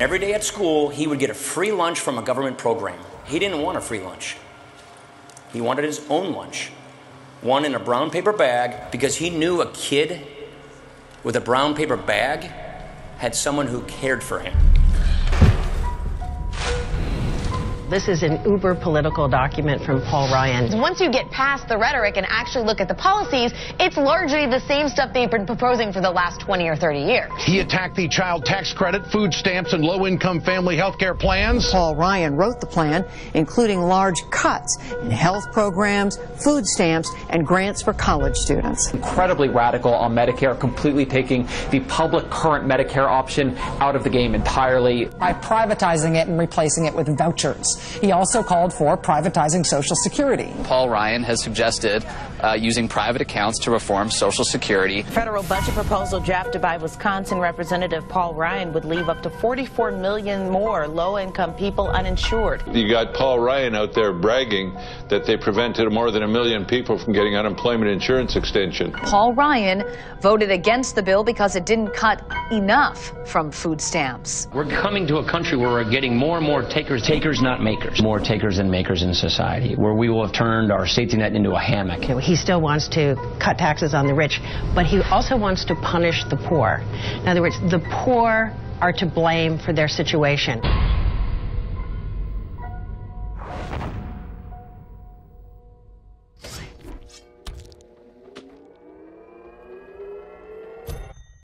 Every day at school, he would get a free lunch from a government program. He didn't want a free lunch. He wanted his own lunch. One in a brown paper bag, because he knew a kid with a brown paper bag had someone who cared for him. This is an uber political document from Paul Ryan. Once you get past the rhetoric and actually look at the policies, it's largely the same stuff they've been proposing for the last 20 or 30 years. He attacked the child tax credit, food stamps, and low-income family health care plans. Paul Ryan wrote the plan, including large cuts in health programs, food stamps, and grants for college students. Incredibly radical on Medicare, completely taking the public current Medicare option out of the game entirely. By privatizing it and replacing it with vouchers. He also called for privatizing Social Security. Paul Ryan has suggested using private accounts to reform Social Security. Federal budget proposal drafted by Wisconsin Representative Paul Ryan would leave up to 44 million more low-income people uninsured. You got Paul Ryan out there bragging that they prevented more than 1 million people from getting unemployment insurance extension. Paul Ryan voted against the bill because it didn't cut enough from food stamps. We're coming to a country where we're getting more and more takers, not makers. More takers than makers in society, where we will have turned our safety net into a hammock. He still wants to cut taxes on the rich, but he also wants to punish the poor. In other words, the poor are to blame for their situation.